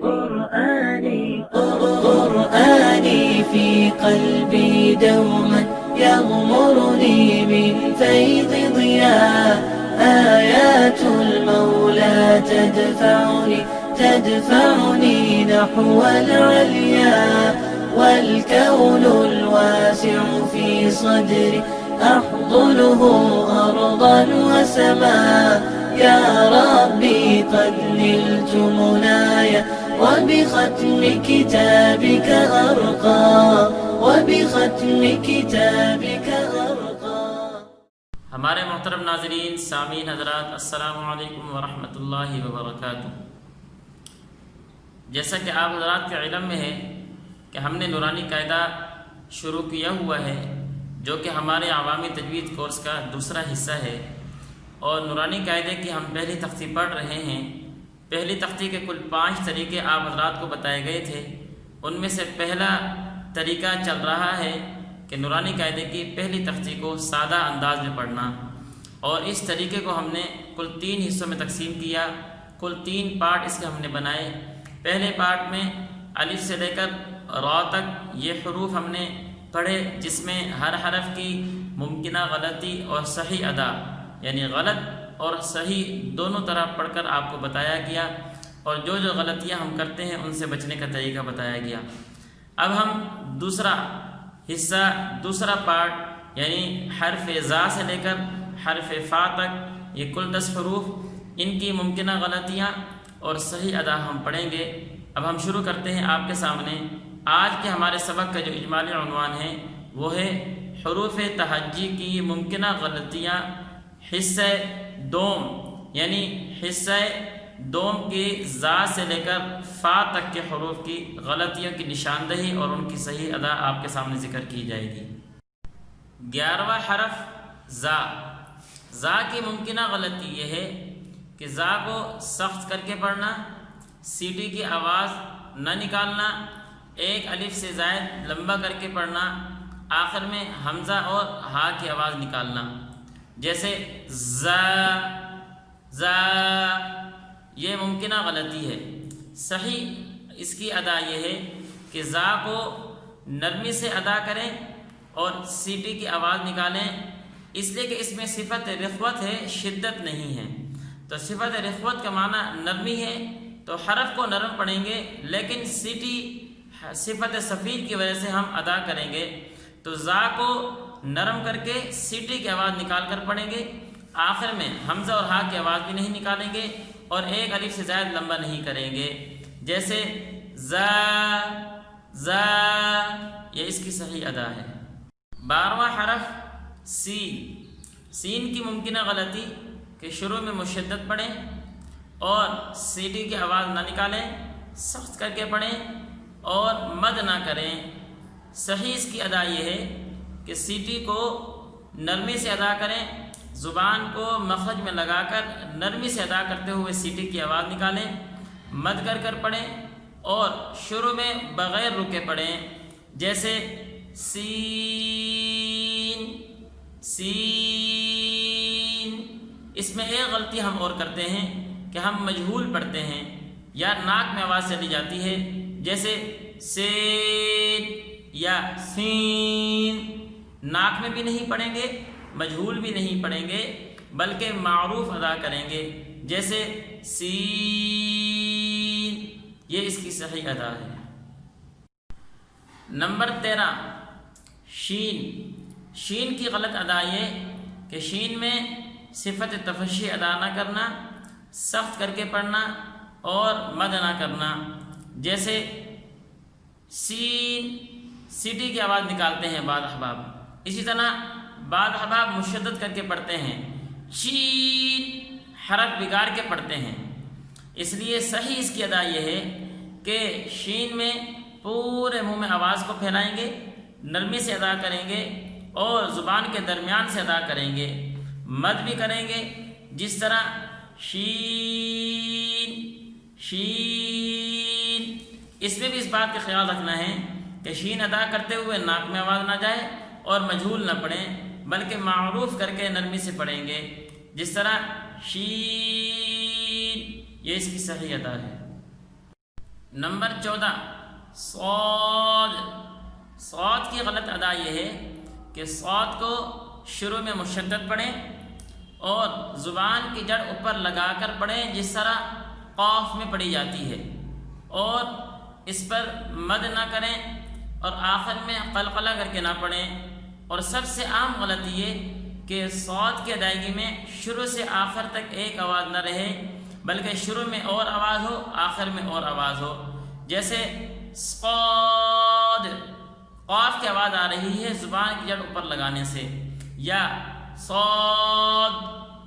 قرآني في قلبي دوما يغمرني من فيض ضياء، آيات المولى تدفعني نحو العليا، والكون الواسع في صدري أحضنه أرضا وسماء. يا ربي قد نلت منايا وبختم كتابك أرقى. ہمارے محترم ناظرین سامعین حضرات، السلام علیکم ورحمۃ اللہ وبرکاتہ۔ جیسا کہ آپ حضرات کے علم میں ہے کہ ہم نے نورانی قاعدہ شروع کیا ہوا ہے، جو کہ ہمارے عوامی تجوید کورس کا دوسرا حصہ ہے، اور نورانی قاعدے کی ہم پہلی تختی پڑھ رہے ہیں۔ پہلی تختی کے کل 5 طریقے آپ حضرات کو بتائے گئے تھے، ان میں سے پہلا طریقہ چل رہا ہے کہ نورانی قاعدے کی پہلی تختی کو سادہ انداز میں پڑھنا، اور اس طریقے کو ہم نے کل 3 حصوں میں تقسیم کیا، کل 3 پارٹ اس کے ہم نے بنائے۔ پہلے پارٹ میں الف سے لے کر را تک یہ حروف ہم نے پڑھے، جس میں ہر حرف کی ممکنہ غلطی اور صحیح ادا، یعنی غلط اور صحیح دونوں طرح پڑھ کر آپ کو بتایا گیا، اور جو غلطیاں ہم کرتے ہیں ان سے بچنے کا طریقہ بتایا گیا۔ اب ہم دوسرا حصہ، دوسرا پارٹ، یعنی حرف زا سے لے کر حرف فا تک یہ کل 10 حروف، ان کی ممکنہ غلطیاں اور صحیح ادا ہم پڑھیں گے۔ اب ہم شروع کرتے ہیں آپ کے سامنے۔ آج کے ہمارے سبق کا جو اجمالی عنوان ہے وہ ہے حروف تہجی کی ممکنہ غلطیاں، حصہ دوم، یعنی حصہ دوم کی زا سے لے کر فا تک کے حروف کی غلطیوں کی نشاندہی اور ان کی صحیح ادا آپ کے سامنے ذکر کی جائے گی۔ 11واں حرف زا۔ زا کی ممکنہ غلطی یہ ہے کہ زا کو سخت کر کے پڑھنا، سیٹی کی آواز نہ نکالنا، ایک الف سے زائد لمبا کر کے پڑھنا، آخر میں حمزہ اور ہا کی آواز نکالنا، جیسے زا زا، یہ ممکنہ غلطی ہے۔ صحیح اس کی ادا یہ ہے کہ زا کو نرمی سے ادا کریں اور سیٹی کی آواز نکالیں، اس لیے کہ اس میں صفت رخوت ہے، شدت نہیں ہے۔ تو صفت رخوت کا معنی نرمی ہے، تو حرف کو نرم پڑھیں گے، لیکن سیٹی صفت سفید کی وجہ سے ہم ادا کریں گے، تو زا کو نرم کر کے سیٹی کی آواز نکال کر پڑھیں گے، آخر میں حمزہ اور ہا کی آواز بھی نہیں نکالیں گے، اور ایک الف سے زائد لمبا نہیں کریں گے، جیسے زا زا، یہ اس کی صحیح ادا ہے۔ 12واں حرف سین۔ سین کی ممکنہ غلطی کہ شروع میں مشدت پڑھیں اور سیٹی کی آواز نہ نکالیں، سخت کر کے پڑھیں اور مد نہ کریں۔ صحیح اس کی ادا یہ ہے کہ سیٹی کو نرمی سے ادا کریں، زبان کو مخرج میں لگا کر نرمی سے ادا کرتے ہوئے سیٹی کی آواز نکالیں، مد کر کر پڑھیں اور شروع میں بغیر رکے پڑھیں، جیسے سین سین۔ اس میں ایک غلطی ہم اور کرتے ہیں کہ ہم مجہول پڑھتے ہیں یا ناک میں آواز چلی جاتی ہے، جیسے سین یا سین، ناک میں بھی نہیں پڑھیں گے، مجہول بھی نہیں پڑھیں گے، بلکہ معروف ادا کریں گے، جیسے سین، یہ اس کی صحیح ادا ہے۔ نمبر 13 شین۔ شین کی غلط ادا یہ کہ شین میں صفت تفشی ادا نہ کرنا، سخت کر کے پڑھنا اور مد نہ کرنا، جیسے سین، سیٹی کی آواز نکالتے ہیں بعض احباب، اسی طرح بعض احباب مشدت کر کے پڑھتے ہیں، شین حرف بگاڑ کے پڑھتے ہیں۔ اس لیے صحیح اس کی ادا یہ ہے کہ شین میں پورے منہ میں آواز کو پھیلائیں گے، نرمی سے ادا کریں گے اور زبان کے درمیان سے ادا کریں گے، مد بھی کریں گے، جس طرح شین شین۔ اس میں بھی اس بات کا خیال رکھنا ہے کہ شین ادا کرتے ہوئے ناک میں آواز نہ جائے اور مجہول نہ پڑھیں، بلکہ معروف کر کے نرمی سے پڑھیں گے، جس طرح شین، یہ اس کی صحیح ادا ہے۔ نمبر 14 صاد، صاد کی غلط ادا یہ ہے کہ صاد کو شروع میں مشدد پڑھیں اور زبان کی جڑ اوپر لگا کر پڑھیں جس طرح قاف میں پڑھی جاتی ہے، اور اس پر مد نہ کریں اور آخر میں قلقلہ کر کے نہ پڑھیں۔ اور سب سے عام غلطی یہ کہ صاد کی ادائیگی میں شروع سے آخر تک ایک آواز نہ رہے، بلکہ شروع میں اور آواز ہو، آخر میں اور آواز ہو۔ جیسے صاد، قاف کی آواز آ رہی ہے زبان کی جڑ اوپر لگانے سے، یا صاد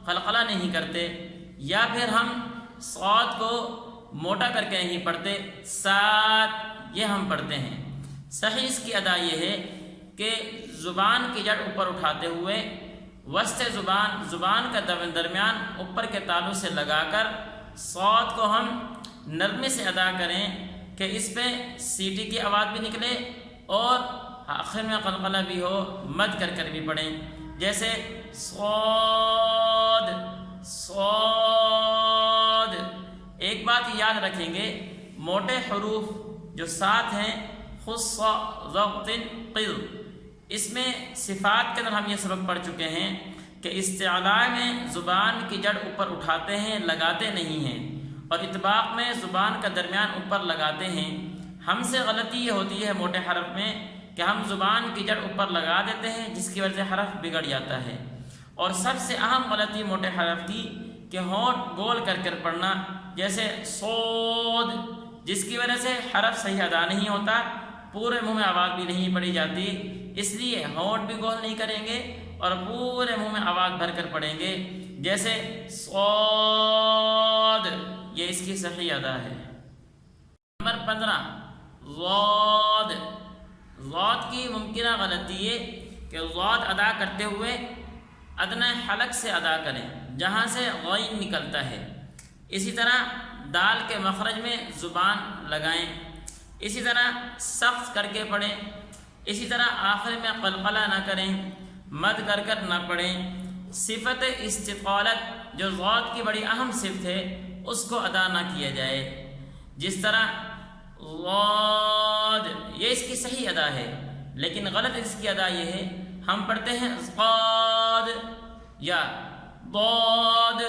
قلقلہ نہیں کرتے، یا پھر ہم صاد کو موٹا کر کے نہیں پڑھتے، سات یہ ہم پڑھتے ہیں۔ صحیح اس کی ادا یہ ہے کہ زبان کی جڑ اوپر اٹھاتے ہوئے وسط زبان کا درمیان اوپر کے تالو سے لگا کر صاد کو ہم نرمی سے ادا کریں کہ اس پہ سیٹی کی آواز بھی نکلے اور آخر میں قلقلہ بھی ہو، مد کر کر بھی پڑھیں۔ جیسے صاد صاد۔ ایک بات یاد رکھیں گے، موٹے حروف جو 7 ہیں، خص ضغط قل، اس میں صفات کے اندر ہم یہ سبق پڑھ چکے ہیں کہ استعلاء میں زبان کی جڑ اوپر اٹھاتے ہیں، لگاتے نہیں ہیں، اور اطباق میں زبان کا درمیان اوپر لگاتے ہیں۔ ہم سے غلطی یہ ہوتی ہے موٹے حرف میں کہ ہم زبان کی جڑ اوپر لگا دیتے ہیں، جس کی وجہ سے حرف بگڑ جاتا ہے۔ اور سب سے اہم غلطی موٹے حرف کی کہ ہونٹ گول کر کر پڑھنا، جیسے صاد، جس کی وجہ سے حرف صحیح ادا نہیں ہوتا، پورے منہ میں آواز بھی نہیں پڑھی جاتی۔ اس لیے ہونٹ بھی گول نہیں کریں گے اور پورے منہ میں آواز بھر کر پڑھیں گے، جیسے صاد، یہ اس کی صحیح ادا ہے۔ نمبر 15 ضاد، ضاد کی ممکنہ غلطی یہ کہ ضاد ادا کرتے ہوئے ادنی حلق سے ادا کریں جہاں سے غین نکلتا ہے۔ اسی طرح دال کے مخرج میں زبان لگائیں، اسی طرح سخت کر کے پڑھیں، اسی طرح آخر میں قلقلہ نہ کریں، مد کر کر نہ پڑھیں۔ صفت استطالت جو ضاد کی بڑی اہم صفت ہے اس کو ادا نہ کیا جائے، جس طرح ضاد، یہ اس کی صحیح ادا ہے، لیکن غلط اس کی ادا یہ ہے ہم پڑھتے ہیں ضاد یا ضاد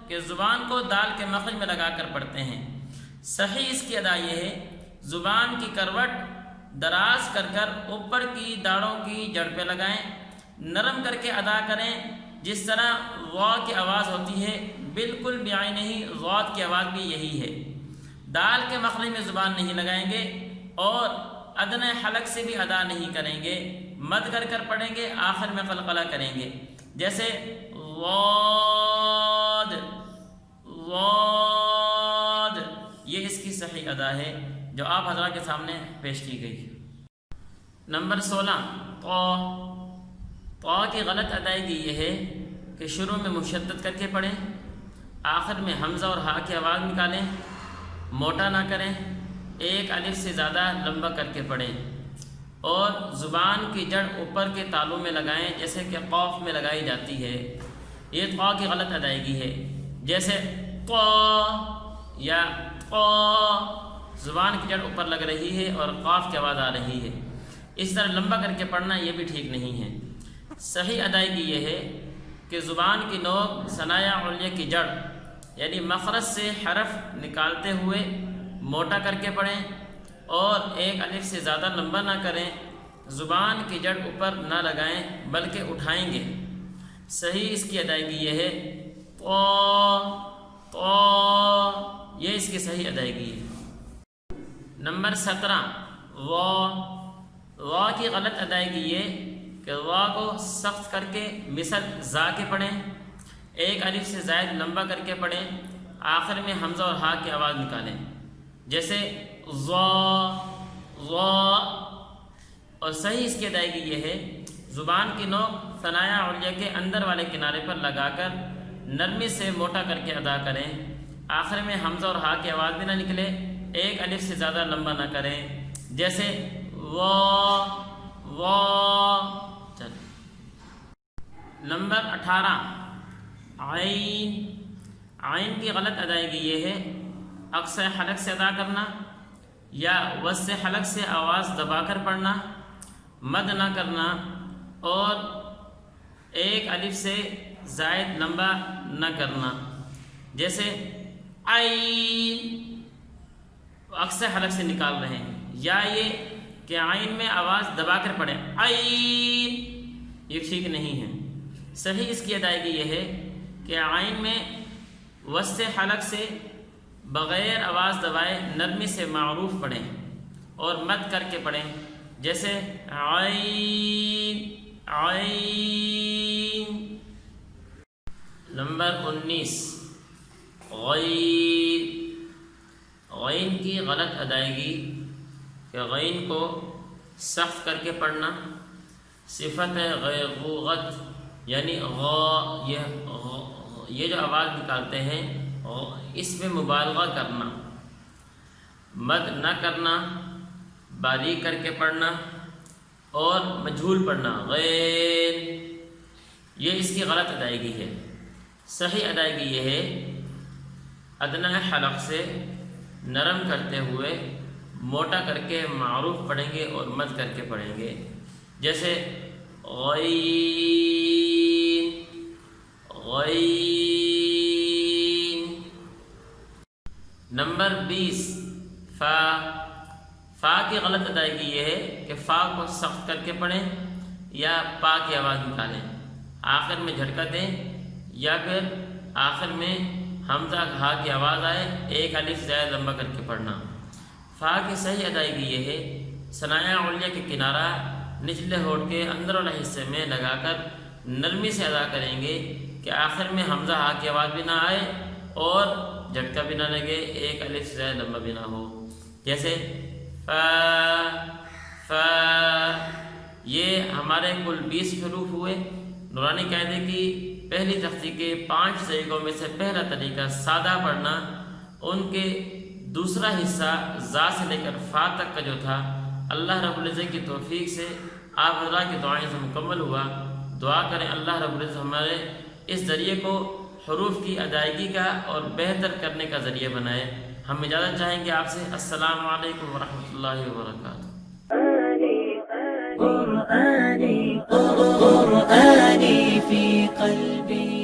کہ زبان کو دال کے مخرج میں لگا کر پڑھتے ہیں۔ صحیح اس کی ادا یہ ہے زبان کی کروٹ دراز کر کر اوپر کی داڑھوں کی جڑ پہ لگائیں، نرم کر کے ادا کریں، جس طرح وا کی آواز ہوتی ہے بالکل بعینہ ضاد کی آواز بھی یہی ہے۔ دال کے مخرج میں زبان نہیں لگائیں گے اور ادنی حلق سے بھی ادا نہیں کریں گے، مد کر کر پڑھیں گے، آخر میں قلقلہ کریں گے، جیسے ضاد ضاد، یہ اس کی صحیح ادا ہے جو آپ حضرات کے سامنے پیش کی گئی۔ نمبر 16 طا، طا کی غلط ادائیگی یہ ہے کہ شروع میں مشدد کر کے پڑھیں، آخر میں حمزہ اور ہا کی آواز نکالیں، موٹا نہ کریں، ایک الف سے زیادہ لمبا کر کے پڑھیں، اور زبان کی جڑ اوپر کے تالوں میں لگائیں جیسے کہ قاف میں لگائی جاتی ہے۔ یہ طا کی غلط ادائیگی ہے، جیسے طا یا طا، زبان کی جڑ اوپر لگ رہی ہے اور قاف کی آواز آ رہی ہے، اس طرح لمبا کر کے پڑھنا یہ بھی ٹھیک نہیں ہے۔ صحیح ادائیگی یہ ہے کہ زبان کی نوک ثنایا علیہ کی جڑ یعنی مخرج سے حرف نکالتے ہوئے موٹا کر کے پڑھیں اور ایک الف سے زیادہ لمبا نہ کریں، زبان کی جڑ اوپر نہ لگائیں بلکہ اٹھائیں گے۔ صحیح اس کی ادائیگی یہ ہے طا طا، یہ اس کی صحیح ادائیگی ہے۔ نمبر 17 وا، وا کی غلط ادائیگی یہ کہ وا کو سخت کر کے مثل زا کے پڑھیں، ایک الف سے زائد لمبا کر کے پڑھیں، آخر میں حمزہ اور ہا کی آواز نکالیں، جیسے ضا ضا۔ اور صحیح اس کی ادائیگی یہ ہے زبان کی نوک ثنایا علیہ کے اندر والے کنارے پر لگا کر نرمی سے موٹا کر کے ادا کریں، آخر میں حمزہ اور ہا کی آواز بھی نہ نکلے، ایک الف سے زیادہ لمبا نہ کریں، جیسے وا وا۔ نمبر 18 عین، عین کی غلط ادائیگی یہ ہے اقصی حلق سے ادا کرنا، یا وسط حلق سے آواز دبا کر پڑھنا، مد نہ کرنا، اور ایک الف سے زائد لمبا نہ کرنا، جیسے عین اکثر حلق سے نکال رہے ہیں، یا یہ کہ عین میں آواز دبا کر پڑھیں عین، یہ ٹھیک نہیں ہے۔ صحیح اس کی ادائیگی یہ ہے کہ عین میں وسط حلق سے بغیر آواز دبائے نرمی سے معروف پڑھیں اور مد کر کے پڑھیں، جیسے عین عین۔ نمبر 19 غین۔ غین کی غلط ادائیگی کہ غین کو سخت کر کے پڑھنا، صفت ہے غیغوغت، یعنی غا، یہ جو آواز نکالتے ہیں اس میں مبالغہ کرنا، مد نہ کرنا، باریک کر کے پڑھنا اور مجھول پڑھنا غین، یہ اس کی غلط ادائیگی ہے۔ صحیح ادائیگی یہ ہے ادنی حلق سے نرم کرتے ہوئے موٹا کر کے معروف پڑھیں گے اور مد کر کے پڑھیں گے، جیسے غین غین۔ نمبر 20 فا۔ فا کی غلط ادائیگی یہ ہے کہ فا کو سخت کر کے پڑھیں یا پا کی آواز نکالیں، آخر میں جھٹکا دیں، یا پھر آخر میں حمزہ ہا کی آواز آئے، ایک الف زائد لمبا کر کے پڑھنا۔ فا کی صحیح ادائیگی یہ ہے ثنایا علیہ کے کنارہ نچلے ہونٹ کے اندر والے حصے میں لگا کر نرمی سے ادا کریں گے کہ آخر میں حمزہ ہا کی آواز بھی نہ آئے اور جھٹکا بھی نہ لگے، ایک الف سے زائد لمبا بھی نہ ہو، جیسے فا فا۔ یہ ہمارے کل 20 حروف ہوئے۔ نورانی قاعدے کی پہلی تختی کے 5 طریقوں میں سے پہلا طریقہ سادہ پڑھنا، ان کے دوسرا حصہ زا سے لے کر فا تک کا جو تھا اللہ رب العزت کی توفیق سے آپ حضرات کی دعائیں سے مکمل ہوا۔ دعا کریں اللہ رب العزت ہمارے اس ذریعے کو حروف کی ادائیگی کا اور بہتر کرنے کا ذریعہ بنائے۔ ہم اجازت چاہیں گے آپ سے۔ السلام علیکم ورحمۃ اللہ وبرکاتہ۔ قرآني في قلبي